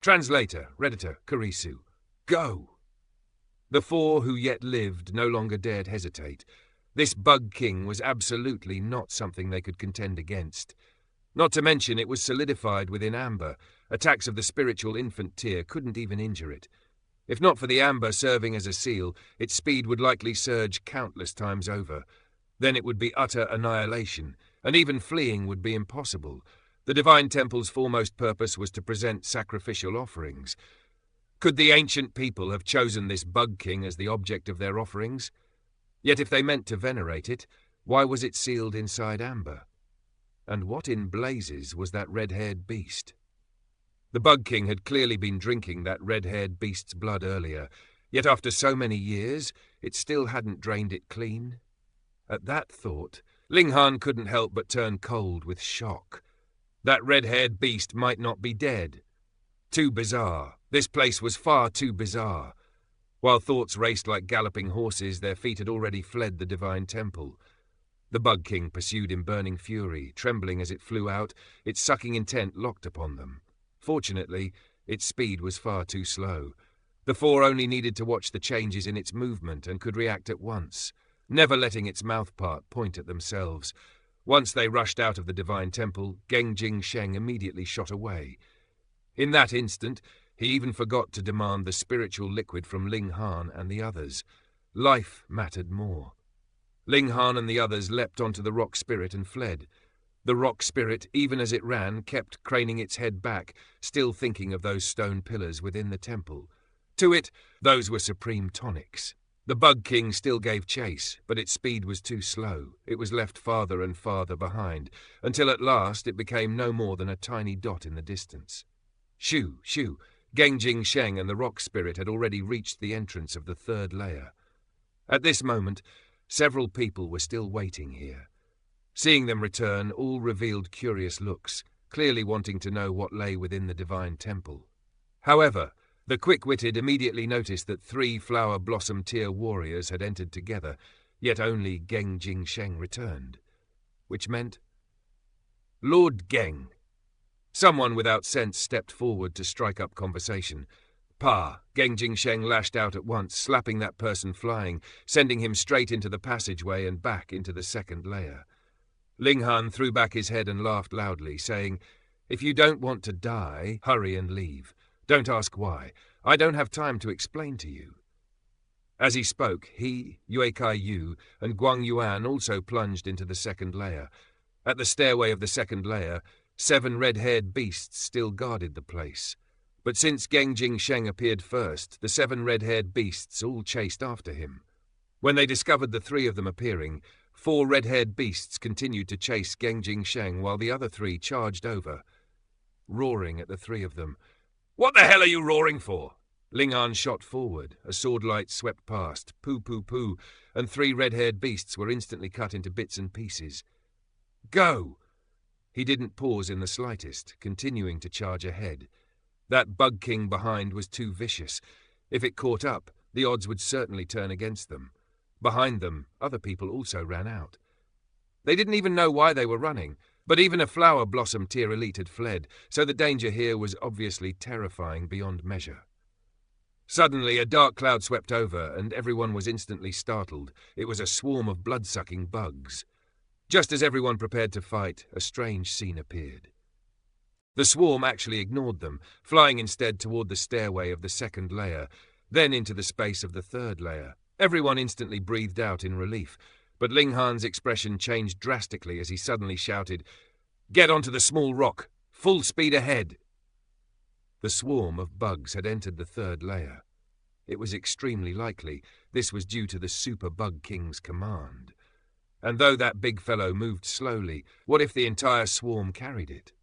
Translator, Redditor, Kurisu, go! The four who yet lived no longer dared hesitate. This Bug King was absolutely not something they could contend against. Not to mention it was solidified within amber. Attacks of the spiritual infant tier couldn't even injure it. If not for the amber serving as a seal, its speed would likely surge countless times over. Then it would be utter annihilation, and even fleeing would be impossible. The Divine Temple's foremost purpose was to present sacrificial offerings. Could the ancient people have chosen this Bug King as the object of their offerings? Yet if they meant to venerate it, why was it sealed inside amber? And what in blazes was that red-haired beast? The Bug King had clearly been drinking that red-haired beast's blood earlier, yet after so many years, it still hadn't drained it clean. At that thought, Ling Han couldn't help but turn cold with shock. That red-haired beast might not be dead. Too bizarre. This place was far too bizarre. While thoughts raced like galloping horses, their feet had already fled the Divine Temple. The Bug King pursued in burning fury, trembling as it flew out, its sucking intent locked upon them. Fortunately, its speed was far too slow. The four only needed to watch the changes in its movement and could react at once, never letting its mouthpart point at themselves. Once they rushed out of the Divine Temple, Genjing Sheng immediately shot away. In that instant, he even forgot to demand the spiritual liquid from Ling Han and the others. Life mattered more. Ling Han and the others leapt onto the rock spirit and fled. The rock spirit, even as it ran, kept craning its head back, still thinking of those stone pillars within the temple. To it, those were supreme tonics. The Bug King still gave chase, but its speed was too slow. It was left farther and farther behind, until at last it became no more than a tiny dot in the distance. Shoo, shoo! Genjing Sheng and the rock spirit had already reached the entrance of the third layer. At this moment, several people were still waiting here. Seeing them return, all revealed curious looks, clearly wanting to know what lay within the Divine Temple. However, the quick-witted immediately noticed that 3 flower blossom tier warriors had entered together, yet only Genjing Sheng returned. Which meant, Lord Geng. Someone without sense stepped forward to strike up conversation. Genjing Sheng lashed out at once, slapping that person flying, sending him straight into the passageway and back into the second layer. Ling Han threw back his head and laughed loudly, saying, "If you don't want to die, hurry and leave. Don't ask why. I don't have time to explain to you." As he spoke, he, Yue Kai Yu, and Guang Yuan also plunged into the second layer. At the stairway of the second layer, 7 red-haired beasts still guarded the place. But since Genjing Sheng appeared first, the 7 red-haired beasts all chased after him. When they discovered the 3 of them appearing, 4 red-haired beasts continued to chase Genjing Sheng while the other 3 charged over, roaring at the 3 of them. "What the hell are you roaring for?" Ling Han shot forward, a sword light swept past, poo poo poo, and 3 red-haired beasts were instantly cut into bits and pieces. "Go!" He didn't pause in the slightest, continuing to charge ahead. That Bug King behind was too vicious. If it caught up, the odds would certainly turn against them. Behind them, other people also ran out. They didn't even know why they were running, but even a flower blossom tier elite had fled, so the danger here was obviously terrifying beyond measure. Suddenly, a dark cloud swept over, and everyone was instantly startled. It was a swarm of blood-sucking bugs. Just as everyone prepared to fight, a strange scene appeared. The swarm actually ignored them, flying instead toward the stairway of the second layer, then into the space of the third layer. Everyone instantly breathed out in relief, but Ling Han's expression changed drastically as he suddenly shouted, "Get onto the small rock! Full speed ahead!" The swarm of bugs had entered the third layer. It was extremely likely this was due to the Super Bug King's command. And though that big fellow moved slowly, what if the entire swarm carried it?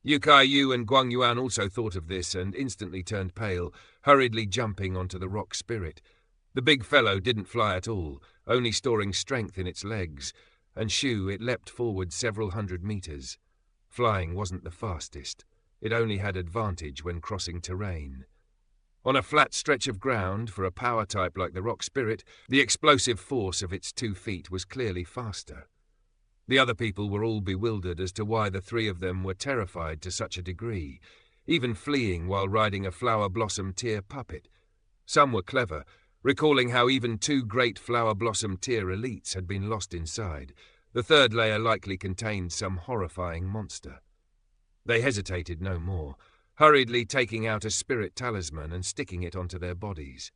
Yue Kai Yu and Guang Yuan also thought of this and instantly turned pale, hurriedly jumping onto the rock spirit. The big fellow didn't fly at all, only storing strength in its legs, and shoo, it leapt forward several hundred meters. Flying wasn't the fastest. It only had advantage when crossing terrain. On a flat stretch of ground, for a power type like the rock spirit, the explosive force of its 2 feet was clearly faster. The other people were all bewildered as to why the 3 of them were terrified to such a degree. even fleeing while riding a flower blossom tear puppet. Some were clever, recalling how even 2 great flower blossom tear elites had been lost inside. The third layer likely contained some horrifying monster. They hesitated no more, hurriedly taking out a spirit talisman and sticking it onto their bodies.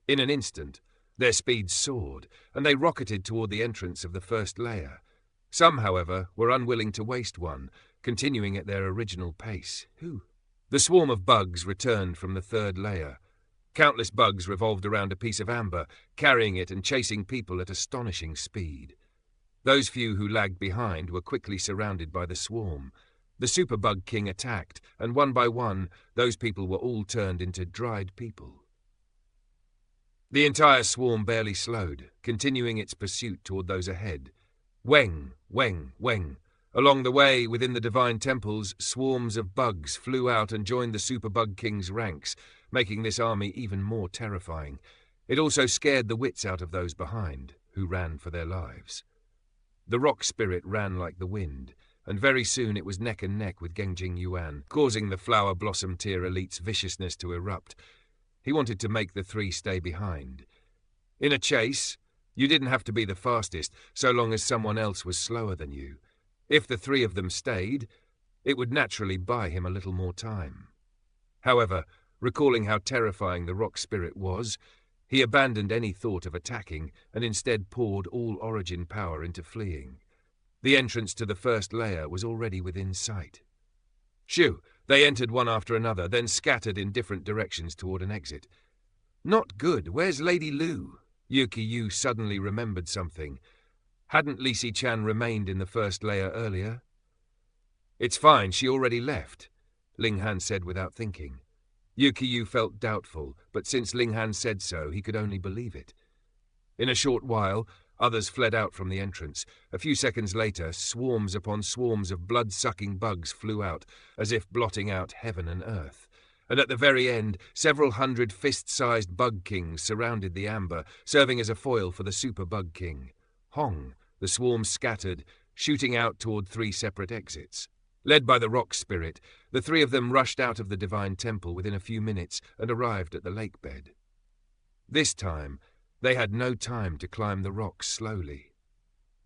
In an instant, their speed soared, and they rocketed toward the entrance of the first layer. Some, however, were unwilling to waste one, continuing at their original pace. The swarm of bugs returned from the third layer. Countless bugs revolved around a piece of amber, carrying it and chasing people at astonishing speed. Those few who lagged behind were quickly surrounded by the swarm. The Superbug King attacked, and one by one, those people were all turned into dried people. The entire swarm barely slowed, continuing its pursuit toward those ahead. Weng, weng, weng. Along the way, within the divine temples, swarms of bugs flew out and joined the Superbug King's ranks, making this army even more terrifying. It also scared the wits out of those behind, who ran for their lives. The rock spirit ran like the wind, and very soon it was neck and neck with Gengjing Yuan, causing the flower blossom tier elite's viciousness to erupt. He wanted to make the 3 stay behind. In a chase, you didn't have to be the fastest, so long as someone else was slower than you. If the 3 of them stayed, it would naturally buy him a little more time. However, recalling how terrifying the rock spirit was, he abandoned any thought of attacking and instead poured all origin power into fleeing. The entrance to the first layer was already within sight. Shoo! They entered one after another, then scattered in different directions toward an exit. Not good. Where's Lady Lu? Yuki Yu suddenly remembered something. Hadn't Lisi Chan remained in the first layer earlier? It's fine, she already left, Ling Han said without thinking. Yuki Yu felt doubtful, but since Ling Han said so, he could only believe it. In a short while, others fled out from the entrance. A few seconds later, swarms upon swarms of blood-sucking bugs flew out, as if blotting out heaven and earth. And at the very end, several hundred fist-sized bug kings surrounded the amber, serving as a foil for the super bug king. Hong, the swarm scattered, shooting out toward 3 separate exits. Led by the rock spirit, the 3 of them rushed out of the divine temple within a few minutes and arrived at the lake bed. This time, they had no time to climb the rocks slowly.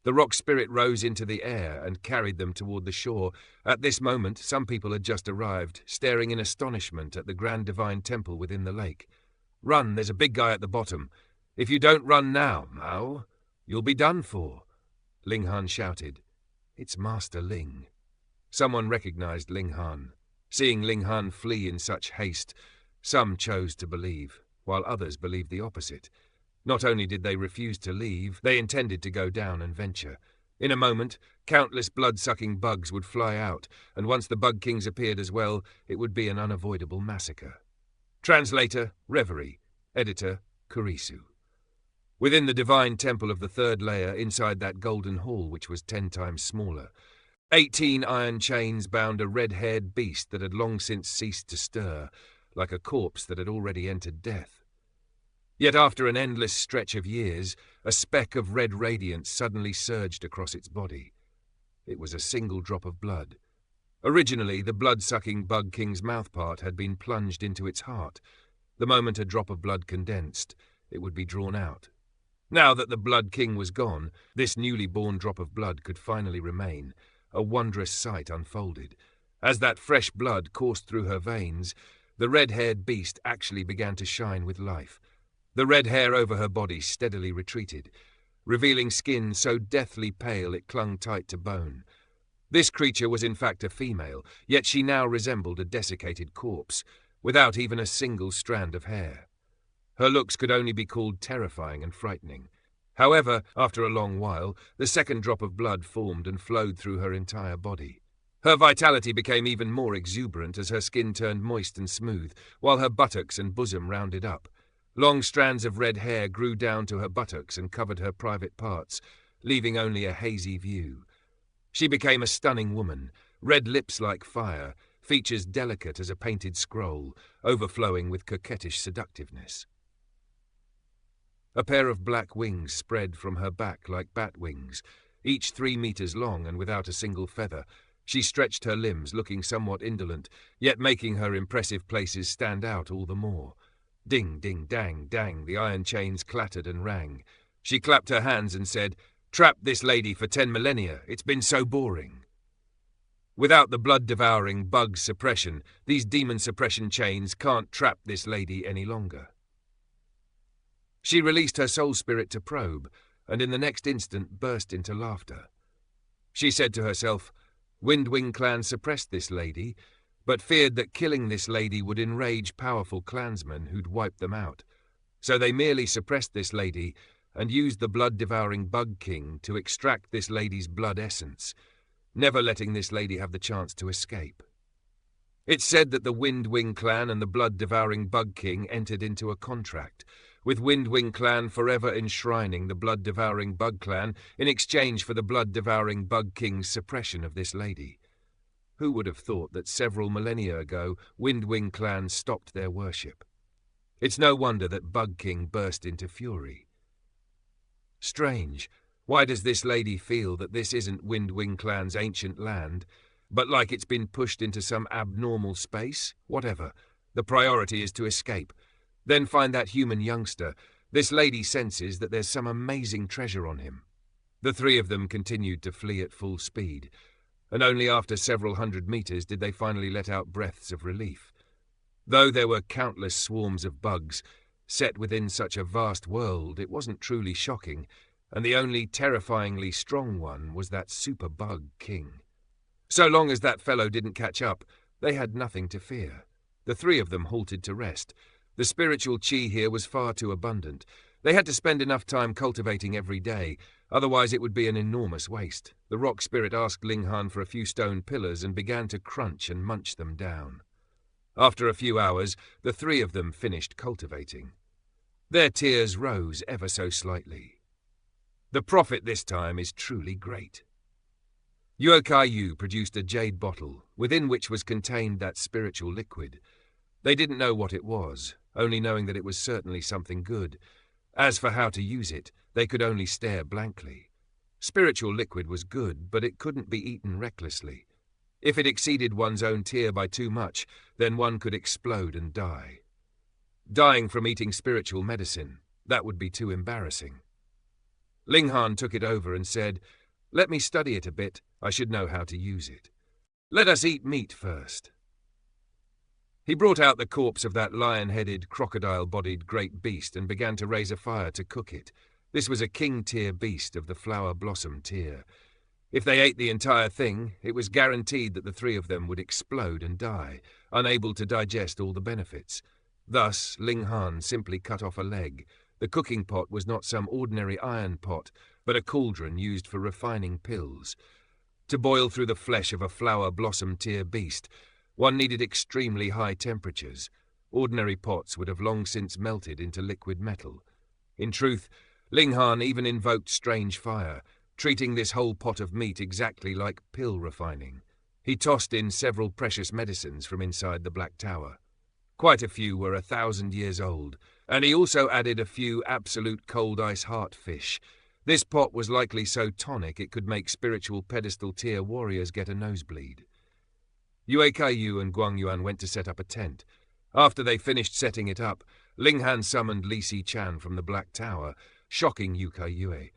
The rock spirit rose into the air and carried them toward the shore. At this moment, some people had just arrived, staring in astonishment at the grand divine temple within the lake. Run, there's a big guy at the bottom. If you don't run now, Mao, you'll be done for, Ling Han shouted. It's Master Ling. Someone recognized Ling Han. Seeing Ling Han flee in such haste, some chose to believe, while others believed the opposite. Not only did they refuse to leave, they intended to go down and venture. In a moment, countless blood-sucking bugs would fly out, and once the Bug Kings appeared as well, it would be an unavoidable massacre. Translator, Reverie. Editor, Kurisu. Within the divine temple of the third layer, inside that golden hall which was 10 times smaller, 18 iron chains bound a red-haired beast that had long since ceased to stir, like a corpse that had already entered death. Yet after an endless stretch of years, a speck of red radiance suddenly surged across its body. It was a single drop of blood. Originally, the blood-sucking Bug King's mouthpart had been plunged into its heart. The moment a drop of blood condensed, it would be drawn out. Now that the Blood King was gone, this newly born drop of blood could finally remain. A wondrous sight unfolded. As that fresh blood coursed through her veins, the red-haired beast actually began to shine with life. The red hair over her body steadily retreated, revealing skin so deathly pale it clung tight to bone. This creature was in fact a female, yet she now resembled a desiccated corpse, without even a single strand of hair. Her looks could only be called terrifying and frightening. However, after a long while, the second drop of blood formed and flowed through her entire body. Her vitality became even more exuberant as her skin turned moist and smooth, while her buttocks and bosom rounded up. Long strands of red hair grew down to her buttocks and covered her private parts, leaving only a hazy view. She became a stunning woman, red lips like fire, features delicate as a painted scroll, overflowing with coquettish seductiveness. A pair of black wings spread from her back like bat wings, each 3 meters long and without a single feather. She stretched her limbs, looking somewhat indolent, yet making her impressive places stand out all the more. Ding, ding, dang, dang, the iron chains clattered and rang. She clapped her hands and said, "Trap this lady for 10 millennia, it's been so boring." Without the blood-devouring bug suppression, these demon suppression chains can't trap this lady any longer. She released her soul spirit to probe, and in the next instant burst into laughter. She said to herself, Windwing clan suppressed this lady, but feared that killing this lady would enrage powerful clansmen who'd wipe them out. So they merely suppressed this lady and used the blood-devouring bug king to extract this lady's blood essence, never letting this lady have the chance to escape. It's said that the Windwing clan and the blood-devouring bug king entered into a contract, with Windwing clan forever enshrining the blood-devouring bug clan in exchange for the blood-devouring bug king's suppression of this lady. Who would have thought that several millennia ago Windwing clan stopped their worship? It's no wonder that Bug King burst into fury. Strange, why does this lady feel that this isn't Windwing clan's ancient land, but like it's been pushed into some abnormal space? Whatever, the priority is to escape. Then find that human youngster. This lady senses that there's some amazing treasure on him. The three of them continued to flee at full speed, and only after several hundred meters did they finally let out breaths of relief. Though there were countless swarms of bugs, set within such a vast world, it wasn't truly shocking, and the only terrifyingly strong one was that super bug king. So long as that fellow didn't catch up, they had nothing to fear. The three of them halted to rest. The spiritual chi here was far too abundant. They had to spend enough time cultivating every day, otherwise it would be an enormous waste. The rock spirit asked Ling Han for a few stone pillars and began to crunch and munch them down. After a few hours, the three of them finished cultivating. Their tears rose ever so slightly. The profit this time is truly great. Yuokaiyu produced a jade bottle, within which was contained that spiritual liquid. They didn't know what it was, only knowing that it was certainly something good. As for how to use it, they could only stare blankly. Spiritual liquid was good, but it couldn't be eaten recklessly. If it exceeded one's own tier by too much, then one could explode and die. Dying from eating spiritual medicine, that would be too embarrassing. Ling Han took it over and said, "Let me study it a bit, I should know how to use it. Let us eat meat first." He brought out the corpse of that lion-headed, crocodile-bodied great beast and began to raise a fire to cook it. This was a king-tier beast of the flower-blossom tier. If they ate the entire thing, it was guaranteed that the three of them would explode and die, unable to digest all the benefits. Thus, Ling Han simply cut off a leg. The cooking pot was not some ordinary iron pot, but a cauldron used for refining pills. To boil through the flesh of a flower-blossom tier beast, one needed extremely high temperatures. Ordinary pots would have long since melted into liquid metal. In truth, Ling Han even invoked strange fire, treating this whole pot of meat exactly like pill refining. He tossed in several precious medicines from inside the Black Tower. Quite a few were 1,000 years old, and he also added a few absolute cold ice heart fish. This pot was likely so tonic it could make spiritual pedestal tier warriors get a nosebleed. Yue Kaiyu and Guang Yuan went to set up a tent. After they finished setting it up, Ling Han summoned Li Si Chan from the Black Tower, shocking Yue Kaiyu.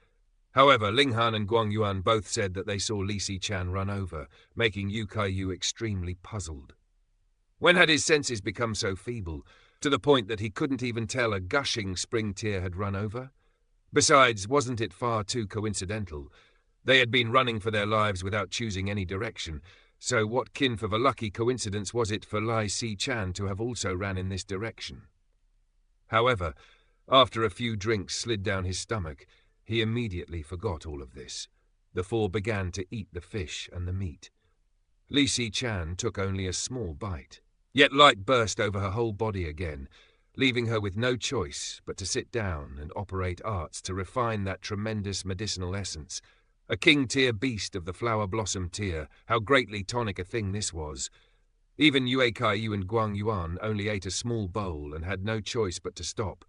However, Ling Han and Guang Yuan both said that they saw Li Si Chan run over, making Yue Kaiyu extremely puzzled. When had his senses become so feeble, to the point that he couldn't even tell a gushing spring tear had run over? Besides, wasn't it far too coincidental? They had been running for their lives without choosing any direction, so what kin of a lucky coincidence was it for Li Si Chan to have also ran in this direction? However, after a few drinks slid down his stomach, he immediately forgot all of this. The four began to eat the fish and the meat. Li Si Chan took only a small bite, yet light burst over her whole body again, leaving her with no choice but to sit down and operate arts to refine that tremendous medicinal essence. A king-tier beast of the flower-blossom tier, how greatly tonic a thing this was. Even Yue Kaiyu and Guang Yuan only ate a small bowl and had no choice but to stop,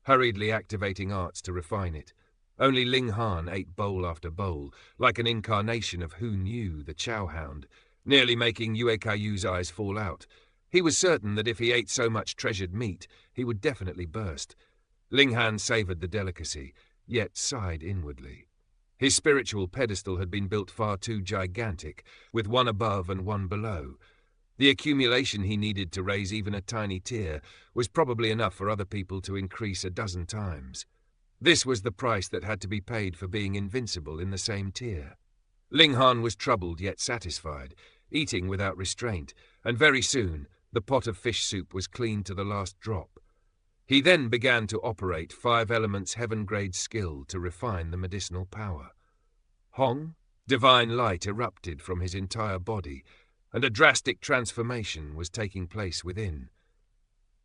hurriedly activating arts to refine it. Only Ling Han ate bowl after bowl, like an incarnation of Who Knew, the Chow Hound. nearly making Yue Kaiyu's eyes fall out. He was certain that if he ate so much treasured meat, he would definitely burst. Ling Han savoured the delicacy, yet sighed inwardly. His spiritual pedestal had been built far too gigantic, with one above and one below. The accumulation he needed to raise even a tiny tier was probably enough for other people to increase a dozen times. This was the price that had to be paid for being invincible in the same tier. Ling Han was troubled yet satisfied, eating without restraint, and very soon the pot of fish soup was cleaned to the last drop. He then began to operate 5 elements heaven-grade skill to refine the medicinal power. Hong, divine light erupted from his entire body, and a drastic transformation was taking place within.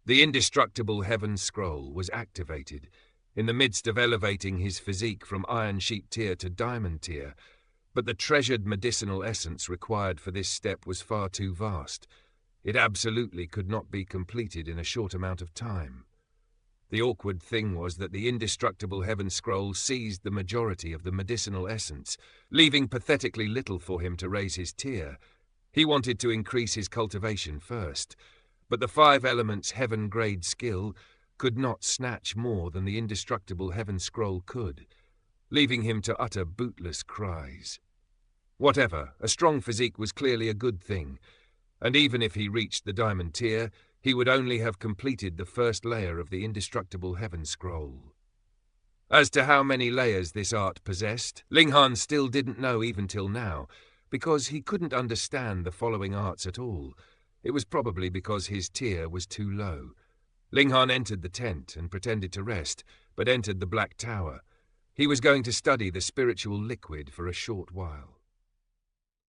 The indestructible heaven scroll was activated. In the midst of elevating his physique from iron sheet tier to diamond tier, but the treasured medicinal essence required for this step was far too vast. It absolutely could not be completed in a short amount of time. The awkward thing was that the indestructible heaven scroll seized the majority of the medicinal essence, leaving pathetically little for him to raise his tier. He wanted to increase his cultivation first, but the 5 elements heaven-grade skill could not snatch more than the indestructible heaven scroll could, leaving him to utter bootless cries. Whatever, a strong physique was clearly a good thing, and even if he reached the diamond tier, he would only have completed the first layer of the indestructible heaven scroll. As to how many layers this art possessed, Ling Han still didn't know even till now, because he couldn't understand the following arts at all. It was probably because his tier was too low. Ling Han entered the tent and pretended to rest, but entered the Black Tower. He was going to study the spiritual liquid for a short while.